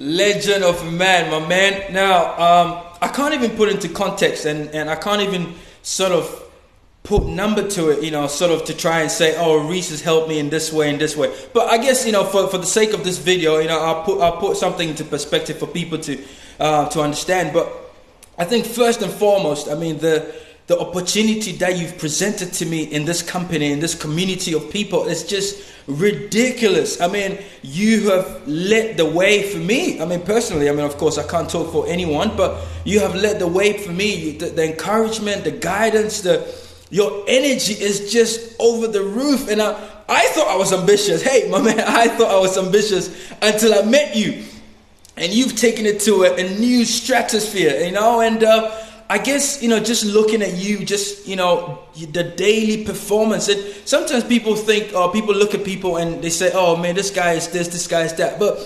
Legend of a man, my man. Now, I can't even put into context, and I can't even sort of put number to it, sort of to try and say, oh, Reese has helped me in this way and this way. But I guess, for the sake of this video, I'll put something into perspective for people to understand. But I think first and foremost, I mean, the opportunity that you've presented to me in this company, in this community of people, is just ridiculous. I mean, you have led the way for me. I mean, personally, of course, I can't talk for anyone, but you have led the way for me. The encouragement, the guidance, your energy is just over the roof. And I thought I was ambitious. Hey, my man, I thought I was ambitious until I met you. And you've taken it to a new stratosphere, and I guess, just looking at you, just, the daily performance. And sometimes people think, or people look at people and they say, oh man, this guy is this guy is that. But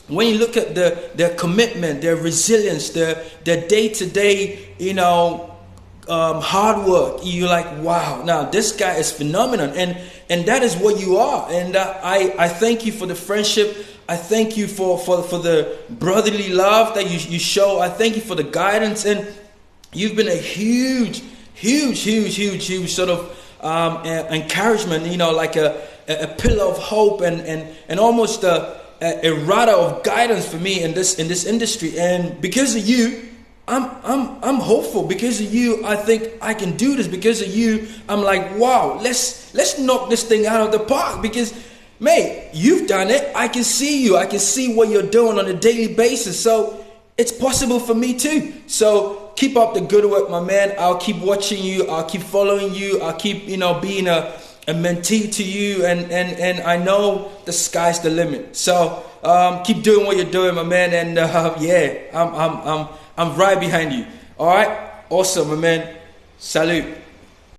when you look at their commitment, their resilience, their day-to-day, hard work, you're like, wow, now this guy is phenomenal. And that is what you are. And I thank you for the friendship. I thank you for the brotherly love that you show. I thank you for the guidance. And you've been a huge sort of encouragement, like a pillar of hope and almost a rudder of guidance for me in this industry. And because of you, I'm hopeful. Because of you, I think I can do this. Because of you, I'm like, wow, let's knock this thing out of the park. Because, mate, you've done it. I can see you. I can see what you're doing on a daily basis. So it's possible for me too. So keep up the good work, my man. I'll keep watching you. I'll keep following you. I'll keep, being a mentee to you. And I know the sky's the limit. So keep doing what you're doing, my man. And I'm right behind you. All right. Awesome, my man. Salute.